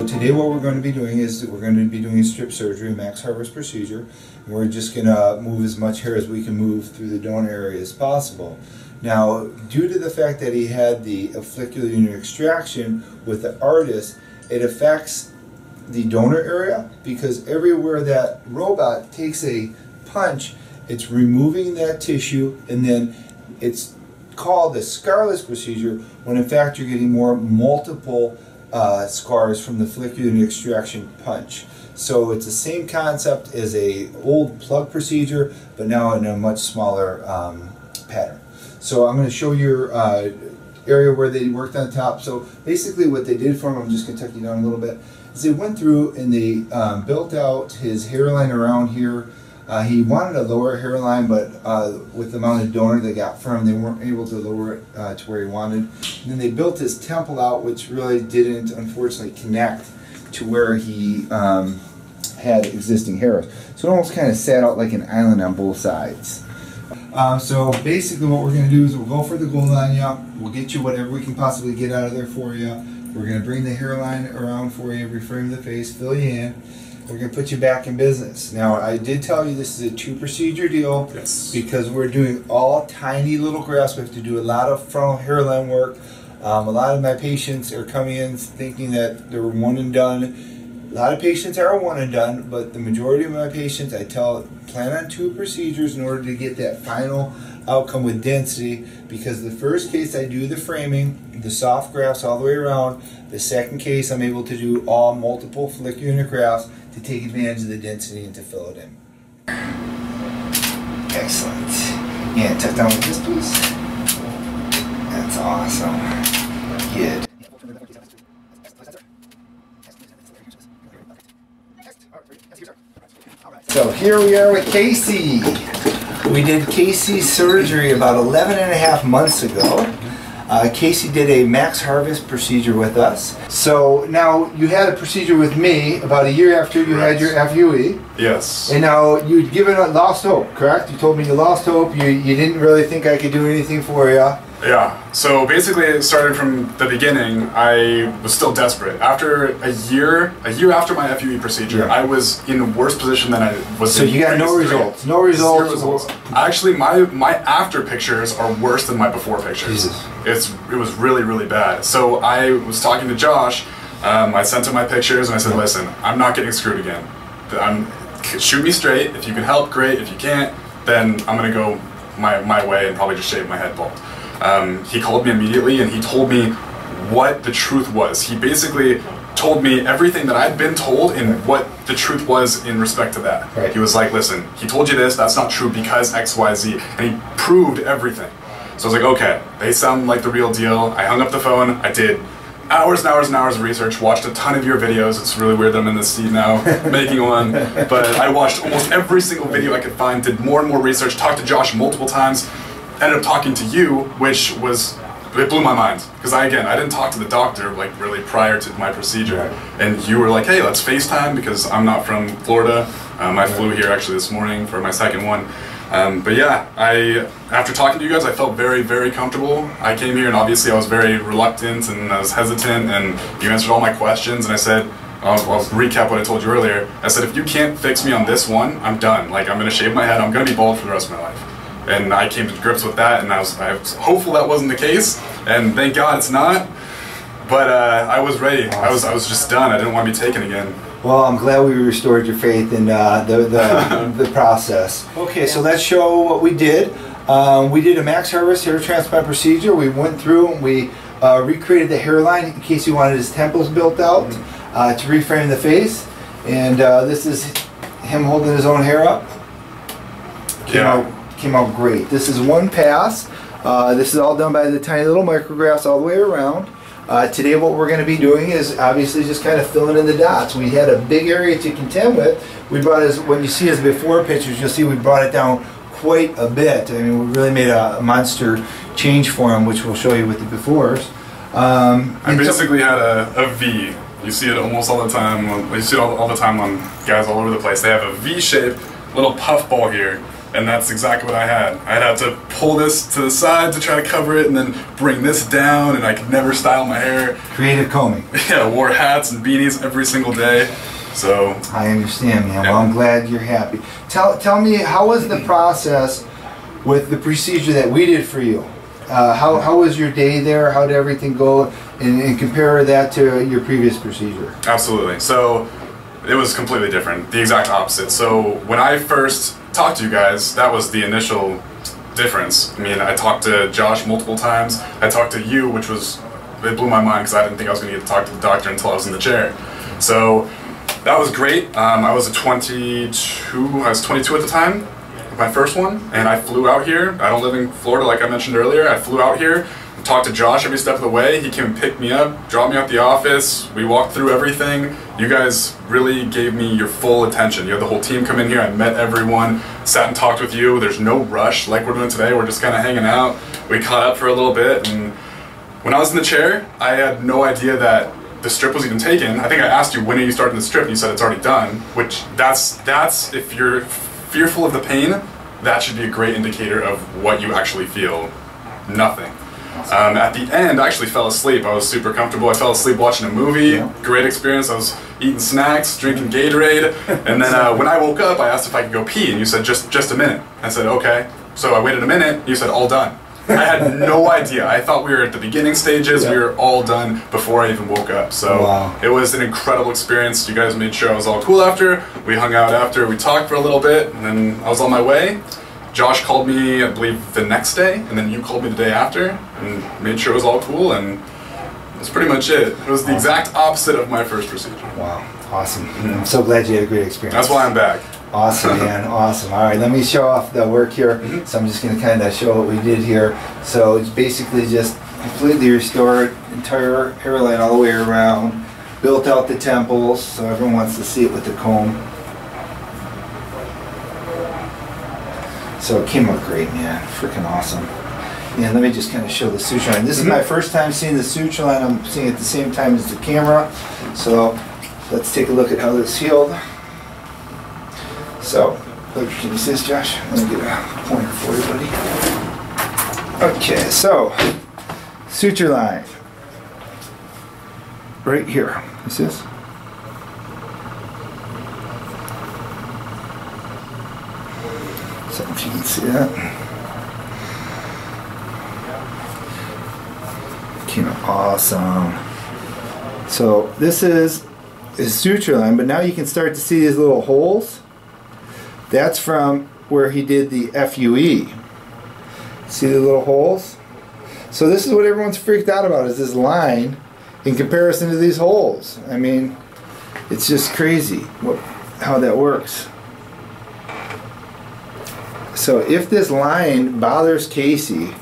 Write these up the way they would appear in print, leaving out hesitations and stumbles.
Today what we're going to be doing is we're going to be doing a strip surgery, a max harvest procedure. And we're just going to move as much hair as we can move through the donor area as possible. Now, due to the fact that he had the follicular unit extraction with the Artas, it affects the donor area because everywhere that robot takes a punch, it's removing that tissue, and then it's called the scarless procedure when in fact you're getting multiple scars from the follicular unit extraction punch. So it's the same concept as a old plug procedure, but now in a much smaller pattern. So I'm going to show your area where they worked on top. So basically what they did for him, I'm just going to tuck you down a little bit, is they went through and they built out his hairline around here. He wanted a lower hairline, but with the amount of donor they got from him, they weren't able to lower it to where he wanted. And then they built his temple out, which really didn't, unfortunately, connect to where he had existing hairs. So it almost kind of sat out like an island on both sides. So basically what we're going to do is we'll go for the gold on you. We'll get you whatever we can possibly get out of there for you. We're going to bring the hairline around for you, reframe the face, fill you in. We're going to put you back in business. Now, I did tell you this is a 2-procedure deal. Yes. Because we're doing all tiny little grafts. We have to do a lot of frontal hairline work. A lot of my patients are coming in thinking that they're one and done. A lot of patients are one and done, but the majority of my patients, I tell, plan on 2 procedures in order to get that final outcome with density, because the first case I do the framing, the soft grafts all the way around. The second case I'm able to do all multiple follicular unit grafts to take advantage of the density and to fill it in. Excellent. Yeah, tuck down with this, please. That's awesome. Good. So here we are with Casey. We did Casey's surgery about 11.5 months ago. Casey did a max harvest procedure with us. So now you had a procedure with me about a year after you had your FUE. Yes. And now you'd given up, lost hope, correct? You told me you lost hope. You didn't really think I could do anything for you. Yeah. So basically, it started from the beginning. I was still desperate. After a year after my FUE procedure, yeah. I was in a worse position than I was. So you got no results. No results. Zero results. Actually, my after pictures are worse than my before pictures. Jesus. It was really, really bad. So I was talking to Josh. I sent him my pictures and I said, "Listen, I'm not getting screwed again. Shoot me straight. If you can help, great. If you can't, then I'm gonna go my way and probably just shave my head bald." He called me immediately and he told me what the truth was. He basically told me everything that I'd been told and what the truth was in respect to that. Right. He was like, "Listen, he told you this, that's not true because X, Y, Z," and he proved everything. So I was like, okay, they sound like the real deal. I hung up the phone, I did hours and hours and hours of research, watched a ton of your videos. It's really weird that I'm in this seat now, making one, but I watched almost every single video I could find, did more and more research, talked to Josh multiple times, ended up talking to you, which was, it blew my mind. Because I didn't talk to the doctor like really prior to my procedure. Right. And you were like, "Hey, let's FaceTime," because I'm not from Florida. I flew here actually this morning for my second one. But yeah, after talking to you guys, I felt very, very comfortable. I came here and obviously I was very reluctant and I was hesitant, and you answered all my questions, and I said, I'll recap what I told you earlier. I said, if you can't fix me on this one, I'm done. Like, I'm gonna shave my head, I'm gonna be bald for the rest of my life. And I came to grips with that, and I was hopeful that wasn't the case, and thank God it's not. But I was ready. Awesome. I was just done. I didn't want to be taken again. Well, I'm glad we restored your faith in the process. Okay, so let's show what we did. We did a max harvest hair transplant procedure. We went through and we recreated the hairline in case you wanted his temples built out to reframe the face. And this is him holding his own hair up. Came out great. This is one pass. This is all done by the tiny little micrographs all the way around. Today what we're going to be doing is obviously just kind of filling in the dots. We had a big area to contend with. We brought his, when you see his before pictures, you'll see we brought it down quite a bit. I mean, we really made a monster change for him, which we'll show you with the befores. I basically had a V. You see it almost all the time. You see it all the time on guys all over the place. They have a V-shaped little puff ball here. And that's exactly what I had. I'd have to pull this to the side to try to cover it and then bring this down, and I could never style my hair. Creative combing. Yeah, wore hats and beanies every single day. So I understand, man. Yeah. Well, I'm glad you're happy. Tell me, how was the process with the procedure that we did for you? How was your day there? How did everything go? And compare that to your previous procedure. Absolutely. So it was completely different. The exact opposite. So when I first talked to you guys, that was the initial difference. I mean, I talked to Josh multiple times. I talked to you, which was, it blew my mind because I didn't think I was going to get to talk to the doctor until I was in the chair. So that was great. I was 22 at the time, my first one, and I flew out here. I don't live in Florida like I mentioned earlier. I flew out here, talked to Josh every step of the way. He came and picked me up, dropped me at the office. We walked through everything. You guys really gave me your full attention. You had the whole team come in here. I met everyone, sat and talked with you. There's no rush like we're doing today. We're just kind of hanging out. We caught up for a little bit, and when I was in the chair, I had no idea that the strip was even taken. I think I asked you, when are you starting the strip? And you said it's already done, which that's if you're fearful of the pain, that should be a great indicator of what you actually feel. Nothing. At the end, I actually fell asleep. I was super comfortable. I fell asleep watching a movie. Yeah. Great experience. I was eating snacks, drinking Gatorade, and then when I woke up, I asked if I could go pee, and you said just a minute. I said okay. So I waited a minute. You said all done. I had no idea. I thought we were at the beginning stages. Yeah. We were all done before I even woke up. So wow. It was an incredible experience. You guys made sure I was all cool after. We hung out after. We talked for a little bit, and then I was on my way. Josh called me, I believe, the next day, and then you called me the day after, and made sure it was all cool, and that's pretty much it. It was the exact opposite of my first procedure. Wow, awesome. I'm so glad you had a great experience. That's why I'm back. Awesome, man, awesome. All right, let me show off the work here. So I'm just going to kind of show what we did here. So it's basically just completely restored, entire hairline all the way around, built out the temples, so everyone wants to see it with the comb. So it came out great, man. Freaking awesome. And let me just kind of show the suture line. This is my first time seeing the suture line. I'm seeing it at the same time as the camera. So let's take a look at how this healed. So, can you see this, Josh? Let me get a pointer for you, buddy. Okay, so suture line. Right here. You see this? So if you can see that. Came out awesome. So this is his suture line, but now you can start to see these little holes. That's from where he did the FUE. See the little holes? So this is what everyone's freaked out about, is this line in comparison to these holes. I mean, it's just crazy how that works. So if this line bothers Casey,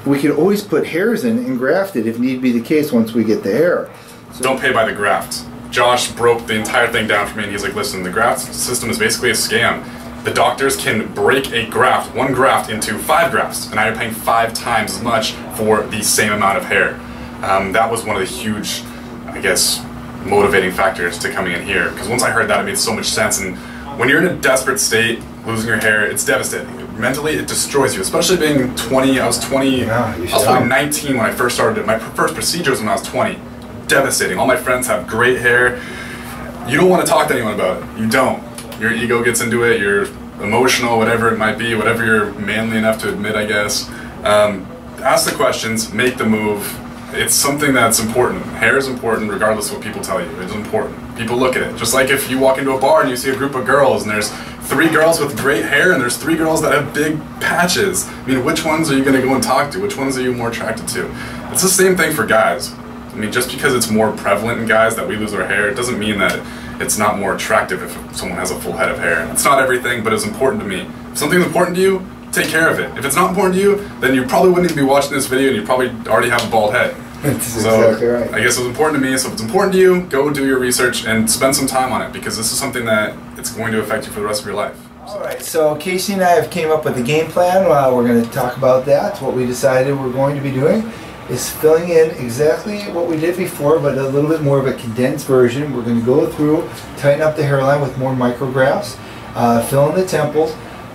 we could always put hairs in and graft it if need be the case once we get the hair. So don't pay by the graft. Josh broke the entire thing down for me, and he's like, listen, the graft system is basically a scam. The doctors can break a graft, one graft, into 5 grafts, and I'm paying 5 times as much for the same amount of hair. That was one of the huge, I guess, motivating factors to coming in here, because once I heard that, it made so much sense. And when you're in a desperate state, losing your hair, it's devastating. Mentally, it destroys you, especially being 20. I was 20, yeah, I was probably 19 when I first started it. My first procedure was when I was 20. Devastating. All my friends have great hair. You don't want to talk to anyone about it. You don't. Your ego gets into it, you're emotional, whatever it might be, whatever you're manly enough to admit, I guess. Ask the questions, make the move. It's something that's important. Hair is important regardless of what people tell you. It's important. People look at it. Just like if you walk into a bar and you see a group of girls and there's 3 girls with great hair and there's 3 girls that have big patches. I mean, which ones are you going to go and talk to? Which ones are you more attracted to? It's the same thing for guys. I mean, just because it's more prevalent in guys that we lose our hair, it doesn't mean that it's not more attractive if someone has a full head of hair. It's not everything, but it's important to me. If something's important to you, take care of it. If it's not important to you, then you probably wouldn't even be watching this video and you probably already have a bald head. That's exactly right. I guess it was important to me, so if it's important to you, go do your research and spend some time on it, because this is something that it's going to affect you for the rest of your life. Alright, so Casey and I have came up with a game plan. We're going to talk about that. What we decided we're going to be doing is filling in exactly what we did before, but a little bit more of a condensed version. We're going to go through, tighten up the hairline with more micrographs, fill in the temples,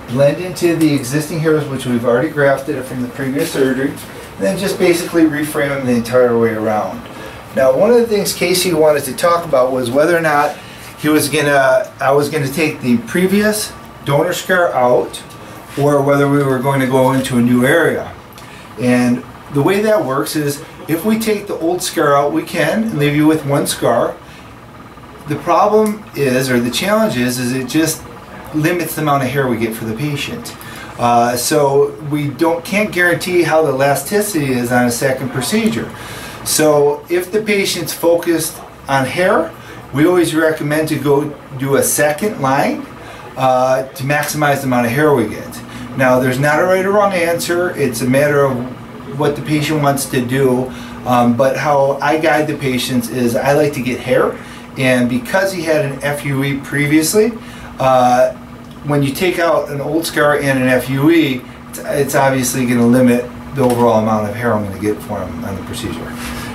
blend into the existing hairs, which we've already grafted from the previous surgery, and then just basically reframe them the entire way around. Now, one of the things Casey wanted to talk about was whether or not I was gonna take the previous donor scar out, or whether we were going to go into a new area. And the way that works is, if we take the old scar out, we can leave you with one scar. The problem is, or the challenge is it just limits the amount of hair we get for the patient. So we can't guarantee how the elasticity is on a second procedure. So if the patient's focused on hair, we always recommend to go do a second line to maximize the amount of hair we get. Now, there's not a right or wrong answer. It's a matter of what the patient wants to do. But how I guide the patients is I like to get hair. And because he had an FUE previously, when you take out an old scar and an FUE, it's obviously going to limit the overall amount of hair I'm going to get for him on the procedure.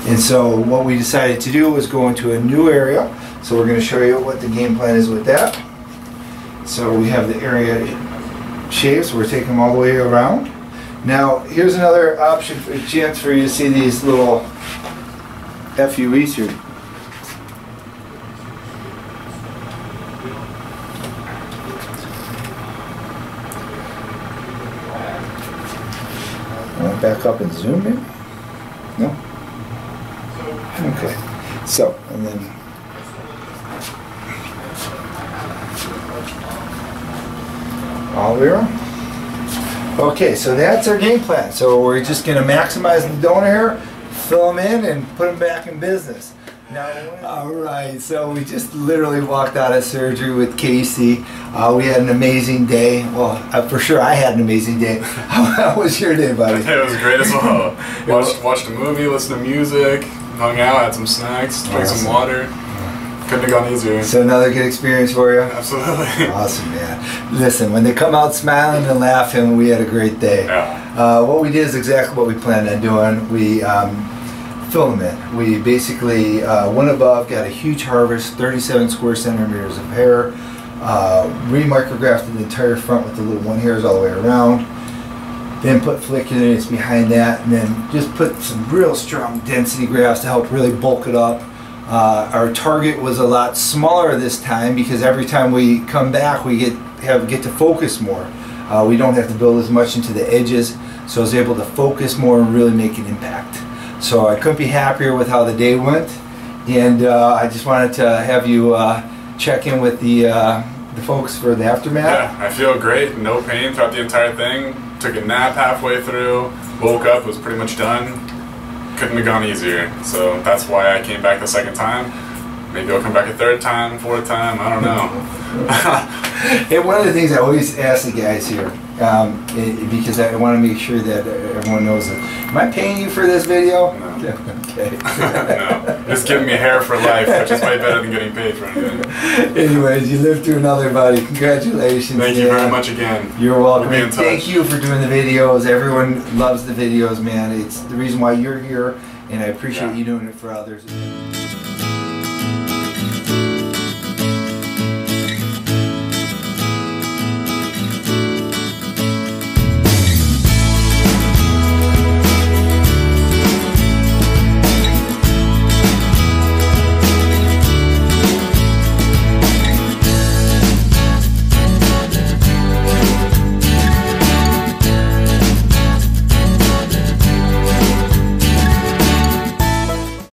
And so what we decided to do was go into a new area. So we're going to show you what the game plan is with that. So we have the area shapes. We're taking them all the way around. Now, here's another option, a chance for you to see these little FUEs here. Back up and zoom in? No? Okay. So, and then all the way around. Okay, so that's our game plan. So we're just going to maximize the donor hair, fill them in, and put them back in business. Now, alright, so we just literally walked out of surgery with Casey. We had an amazing day. Well, for sure I had an amazing day. How was your day, buddy? It was great as well. Watched a movie, listened to music, hung out, had some snacks, drank some water. Couldn't have gone easier. So another good experience for you? Absolutely. Awesome, man. Listen, when they come out smiling and laughing, we had a great day. Yeah. What we did is exactly what we planned on doing. We fill them in. We basically went above, got a huge harvest, 37 square centimeters of hair, re-micrografted the entire front with the little one hairs all the way around, then put follicular units behind that, and then just put some real strong density grafts to help really bulk it up. Our target was a lot smaller this time because every time we come back we get to focus more. We don't have to build as much into the edges, so I was able to focus more and really make an impact. So I couldn't be happier with how the day went, and I just wanted to have you check in with the folks for the aftermath. Yeah, I feel great. No pain throughout the entire thing. Took a nap halfway through. Woke up, was pretty much done. Couldn't have gone easier. So that's why I came back the second time. Maybe I'll come back a third time, fourth time. I don't know. And one of the things I always ask the guys here, because I want to make sure that everyone knows it. Am I paying you for this video? No. Okay. No. Just giving me hair for life, which is way better than getting paid for anything. Anyways, you lived through another, buddy. Congratulations. Thank you very much again. You're welcome. We'll be in touch. Thank you for doing the videos. Everyone loves the videos, man. It's the reason why you're here, and I appreciate you doing it for others.